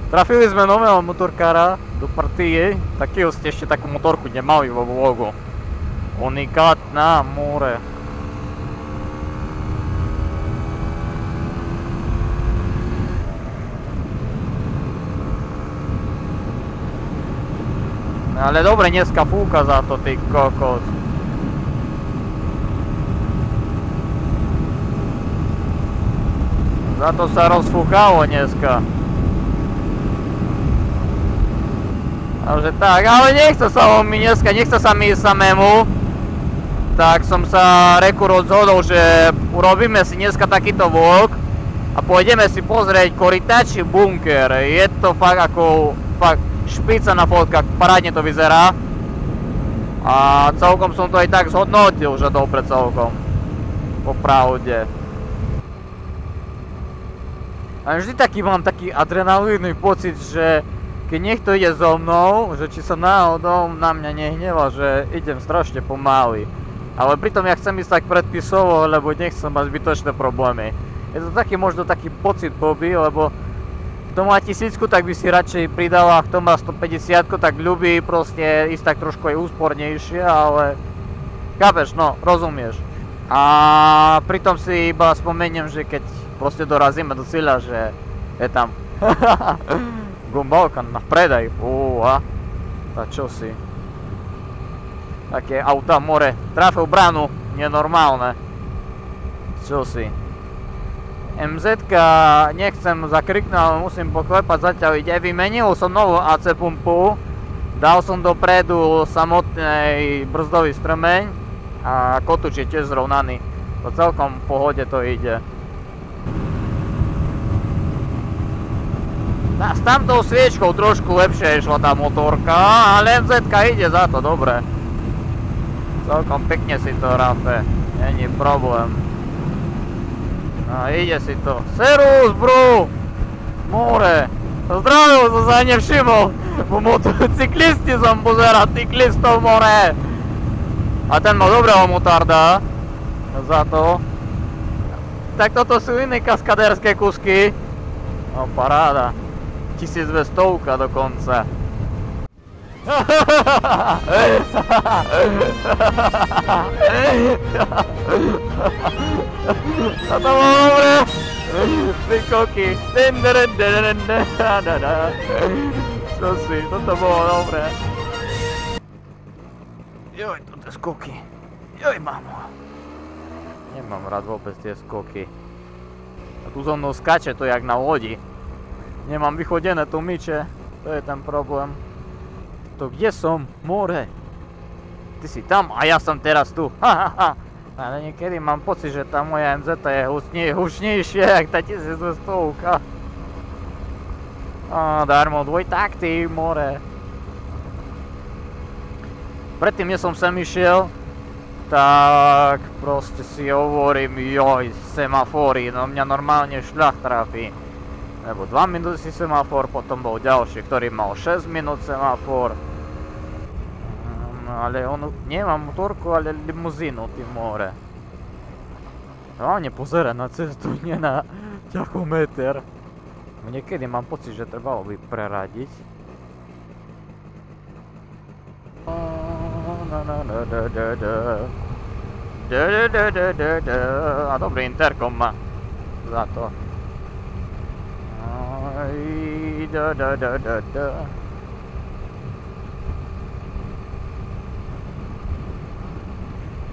Trafili sme nového motorkára do partie, takého ste ešte takú motorku nemali vo vlogu. Unikátna, more. Ale dobre, dneska fúka za to, ty kokos. Za to sa rozfúkalo dneska. Takže tak, ale nechce sa mi samému. Tak som sa rozhodol, že urobíme si dneska takýto vlog a pôjdeme si pozrieť korytačí bunker. Je to fakt ako špica na fotkách, parádne to vyzerá. A celkom som to aj tak zhodnotil, že dobre celkom. Popravde. A vždy mám taký adrenalínny pocit, že keď niekto ide so mnou, že či sa náhodou na mňa nehneva, že idem strašne pomaly. Ale pritom ja chcem ísť tak predpisovo, lebo nechcem mať zbytočné problémy. Je to taký možno taký pocit blbý, lebo kto má 1000, tak by si radšej pridal, a kto má 150, tak ľubí proste ísť tak trošku aj úspornejšie, ale chápeš, no, rozumieš. A pritom si iba spomeniem, že keď proste dorazíme do cieľa, že je tam gumbálka na predaj. A čo si? Také auta more. Trafil bránu. Nenormálne. Čo si? MZ-ka nechcem zakriknúť, ale musím poklepať, zatiaľ ide. Vymenil som novú AC pumpu. Dal som dopredu samotný brzdový strmeň a kotúč je tiež zrovnaný. To celkom v pohode to ide. S tamtou sviečkou trošku lepšie išla tá motorka, ale MZ-ka ide za to, dobre. Celkom pekne si to rafe, není problém. A ide si to. Serus, bro! More! Zdravil som sa nevšimol! Po motocyklisti som pozeral, cyklistov, more! A ten má dobrého motarda. Za to. Tak toto sú iné kaskadérske kusky. No, paráda. 1200 dokonca. A to bolo dobre. Ty koky. Čo si, toto bolo dobre. Joj, toto skoky. Joj, mamo. Nemám rád vôbec tie skoky. A tu so mnou skače to jak na lodi. Nemám vychodené tu myče, to je ten problém. To kde som? More. Ty si tam a ja som teraz tu. Ale niekedy mám pocit, že tá moja MZ je hučnejšia, jak tá 1200. Darmo, dvojtakty, more. Predtým, než som sem išiel, tak proste si hovorím, joj, semafory, no mňa normálne šľach trafí. Lebo 2 minúty semafor, potom bol ďalší, ktorý mal 6 minút semafor. Ale on nemá motorku, ale limuzínu, ty more. Hlavne pozera na cestu, nie na ťachometer. Niekedy mám pocit, že trebalo by preradiť. A dobrý interkom má za to.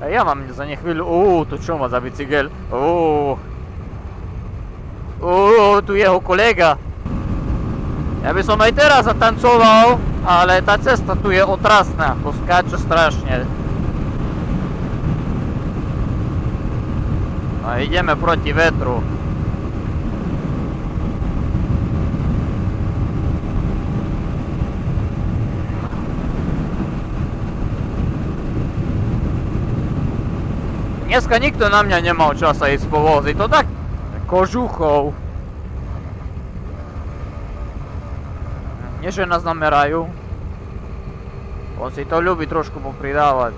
A ja mám za ne chvíľu, to čo má za bicykel? Tu jeho kolega. Ja by som aj teraz zatancoval, ale tá cesta tu je otrasná, to skáče strašne. A ideme proti vetru. Dneska nikto na mňa nemal časa ísť povoziť, to tak kožuchov. Nie, že nás namerajú. On si to ľubí trošku popridávať.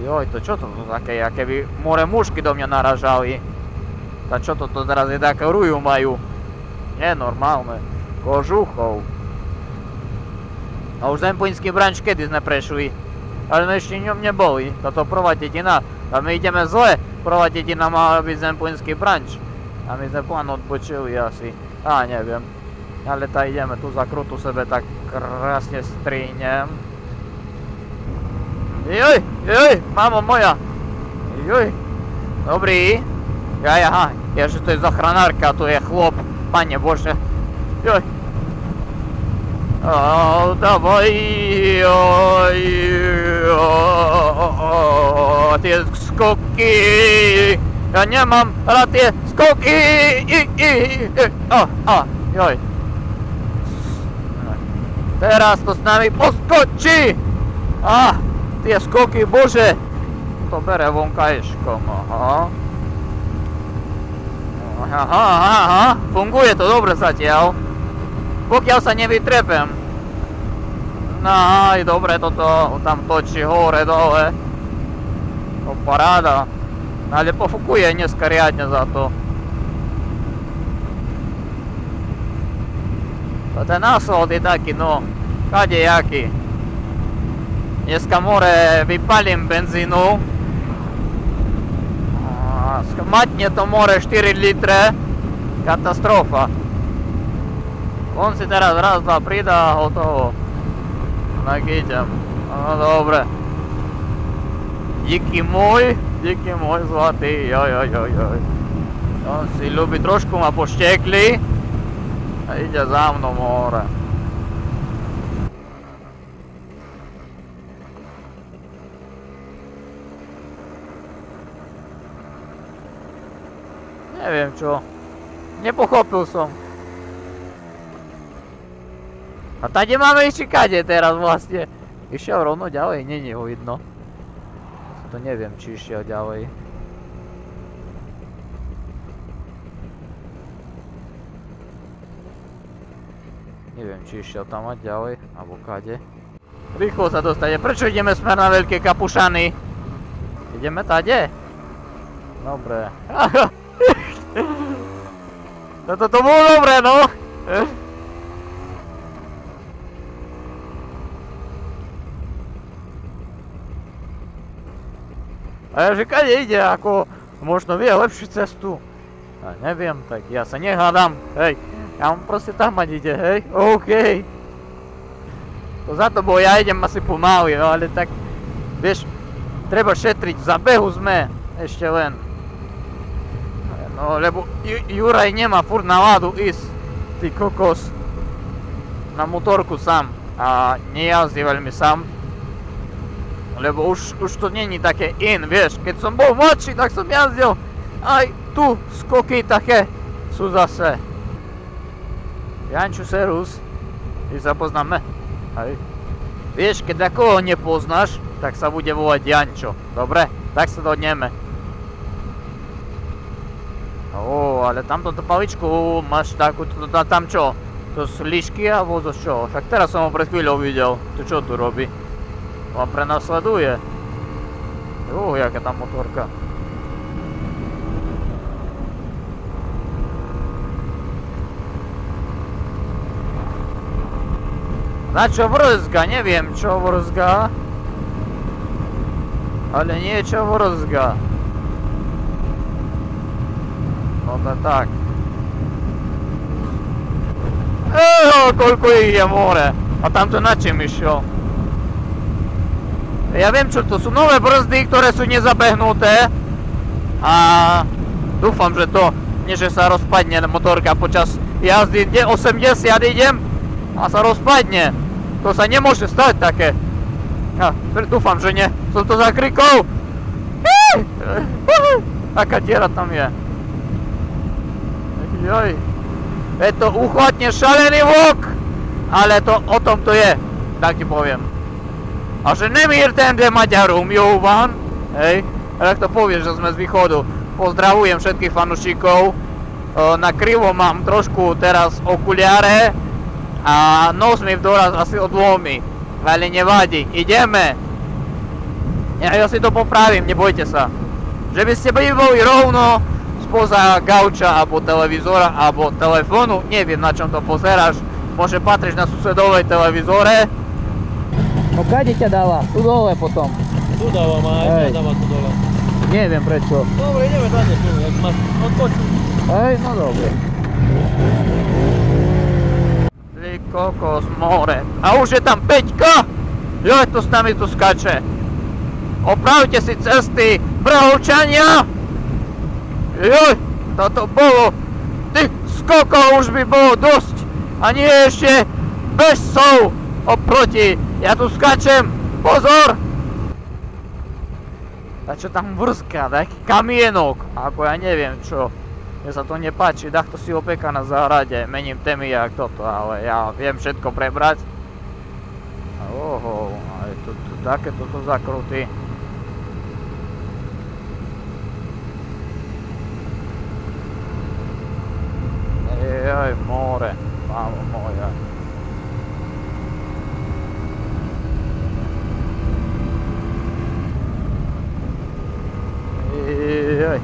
Joj, to čo to také, aké by more mušky do mňa naražali. A čo to teraz je také ruju majú? Nenormálne. Kožuchov. A už Zemplínsky branč kedy sme prešli. Ale sme ešte ňom neboli. Toto prvá dedina. A my ideme zle. Prvá dedina mala byť Zemplínsky branč. A my sme plán odbočili asi. A neviem. Ale tá ideme tu za krutu sebe tak krásne strihnem. Joj, mamo moja. Joj. Dobrý. Aha, že to je zachránárka, to je chlop. Pane Bože. Joj. Dávaj. Joj. Tie skoky. Ja nemám rád tie skoky. Joj. Teraz to s nami poskočí. Tie skoky, bože. To bere vonkajškom, aha. Funguje to dobre zatiaľ. Pokiaľ sa nevytrepem. No, aj dobre toto tam točí hore, dole. To paráda. Ale pofukuje dneska riadne za to. To ten asfalt je taký, no, kadejaký. Dneska more vypalím benzínu. Matne to more 4 litre. Katastrofa. On si teraz raz, dva pridá a hotovo. Tak idem. No dobre. Díky môj zlatý. Joj. On si ľubí trošku ma poštekli. A ide za mnou more. Neviem čo. Nepochopil som. A tady máme ešte kade teraz vlastne. Išiel rovno ďalej, nie ho vidno. To neviem, či išiel ďalej. Neviem, či išiel tam mať ďalej, alebo kade. Rýchlo sa dostane. Prečo ideme smer na Veľké Kapušany? Ideme tade? Dobre. To bolo dobré, no. A ja že kade ide, ako možno vie lepšiu cestu. A neviem, tak ja sa nehádam, hej. Ja mám proste tam mať ide, hej, okej. To za to, bo ja idem asi pomaly, no ale tak, vieš, treba šetriť, za behu sme, ešte len. No, lebo Juraj nemá furt náladu ísť, ty kokos, na motorku sám a nejazdí veľmi sám. Lebo už to není také in, vieš, keď som bol mladší, tak som jazdil, aj tu skoky také sú zase. Janču, serus, my sa poznáme, hej. Vieš, keď takoho nepoznáš, tak sa bude volať Jančo, dobre? Tak sa dohodneme. Ale tamto paličku máš takú, tam čo? To sú líšky alebo to čo? Však teraz som ho pred chvíľou videl. To čo tu robí? On prenasleduje. Jaká tam motorka. Na čo vrzga? Neviem čo vrzga. Ale niečo vrzga. No to tak. Koľko ich je more. A tamto na čím išiel? Ja viem čo, to sú nové brzdy, ktoré sú nezabehnuté. A dúfam, že to, nie že sa rozpadne motorka počas jazdy, 80 idem a sa rozpadne. To sa nemôže stať také. Dúfam, že nie. Som to zakrikol. Taká diera tam je. Joj. Je to uchvatne šalený vlk, ale to o tom to je, tak ti poviem. A že nemírtem de Maďarum, Jovan, hej, tak to povieš, že sme z východu. Pozdravujem všetkých fanúšikov, na krivo mám trošku teraz okuliare a nos mi v doraz asi odlomí, ale nevadí, ideme. Ja si to popravím, nebojte sa. Že by ste boli rovno spoza gauča, alebo televízora, alebo telefónu, neviem na čom to pozeráš. Môže patriť na susedovej televízore. No kade ťa dáva? Tu dole potom. Tu dáva ma, aj dáva tu dole. Neviem prečo. Dobre, ideme za ne tu, jak máš odpočuť. Hej, no dobre. Ty kokos, more. A už je tam Peťka! Joj, to s nami tu skače. Opravte si cesty, Brahovčania! Joj, toto bolo. Ty skokov už by bolo dosť. A nie ešte bezcov oproti. Ja tu skačem. Pozor! A čo tam vrská, taký kamienok. Ako ja neviem čo. Mne sa to nepáči, takto si opeka na záhrade. Mením témy jak toto, ale ja viem všetko prebrať. Oho, ale tu takéto zakruty. Jaj, more, mamo moja. Jaj.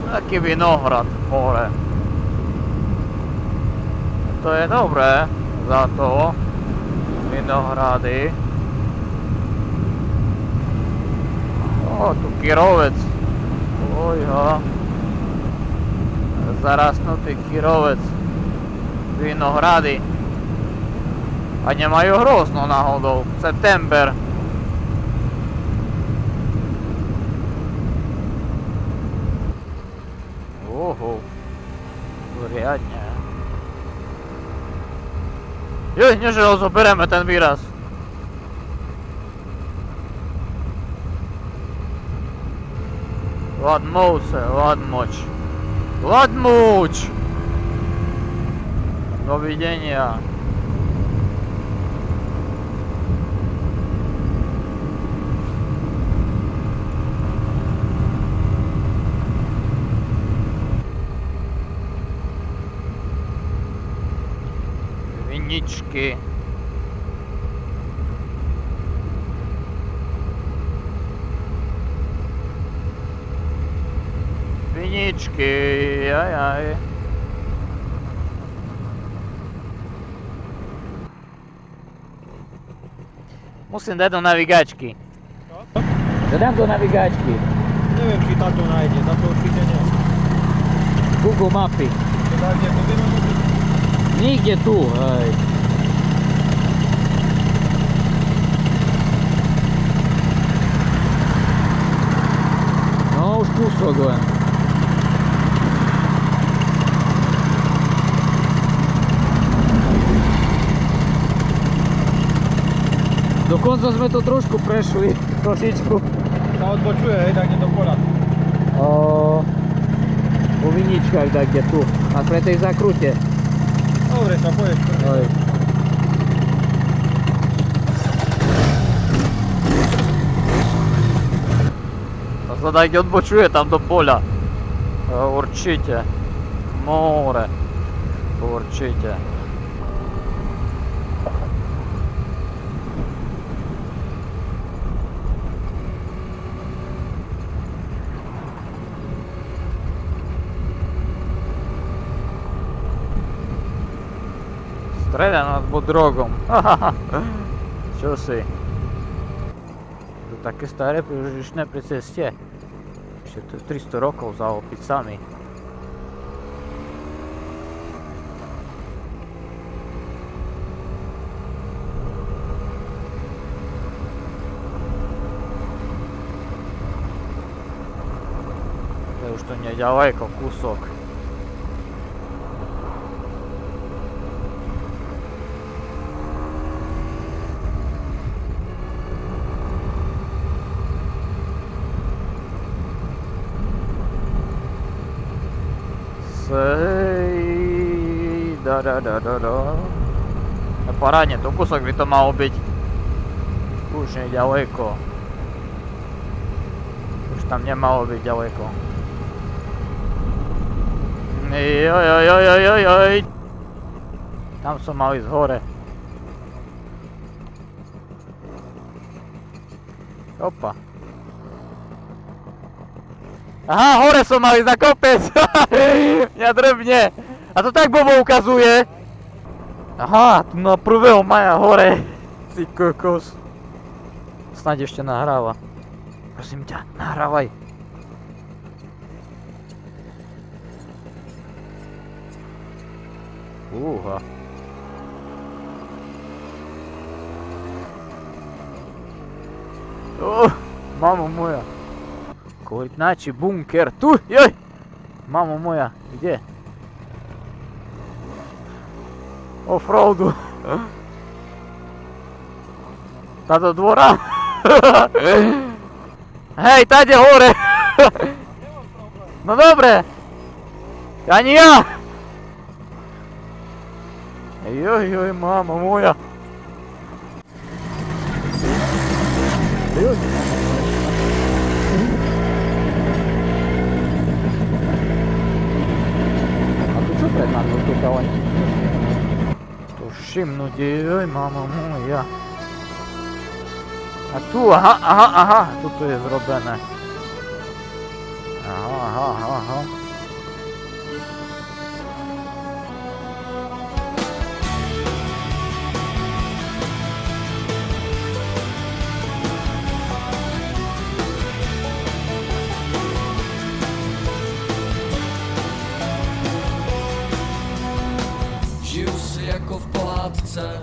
Taký vinohrad, more. To je dobré za to. Vinohrady. O, tu Kirovec. Ojha. Zarastnutý Kirovec. Vinohrady. A nemajú hrozno náhodou. September. Oho. Riadne. Joj, neže ho zoberieme ten výraz. Ladmouce, ladmoč. Ladmuč! Dovidenia. Viničky. Viničky, jajaj. Musím dať do navigačky. Čo? Dám do navigačky. Neviem, či táto nájde, táto určite nie. Google mapy. To dá kde to by mohlo byť? Nikde tu, hej. No, už kúsok len. Dokonca sme to trošku prešli, trošičku. Sa odbočuje, hej, tak nie do poľa. Po viničkách tak je tu, a pre tej zakrute. Dobre, sa poješ. Hej. A sa tak odbočuje tam do poľa. Určite. More. Určite. Streda nad Bodrogom. Čo si? To také staré príručné pri ceste. Ešte to je 300 rokov za opicami. To je už to neďaleko, kúsok. No parádne, to kúsok by to malo byť už neďaleko. Už tam nemalo byť ďaleko. Jojojojojojoj. Tam som mal ísť hore. Opa. Aha, hore som mal ísť na kopec. Mňa drbne. A to tak Bobo ukazuje. Aha, tu na 1. maja hore. Ty kokos. Snáď ešte nahráva. Prosím ťa, nahrávaj. Uha. Mamo moja. Koľtnáči bunker. Tu, joj. Mamo moja, kde? Offroadu. Táto dvora. Hej, tade hore. No dobre. Ani ja. Joj, mama moja. A tu čo pred nami utekalo? To všimnúť, joj, mama moja. A tu, aha, tuto je zrobené. Aha. Žiju si jako v pohádce.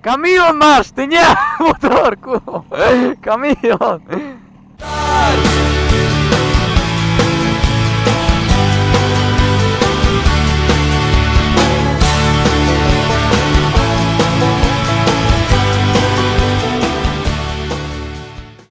Kamión máš, ty nie motorku. Kamión.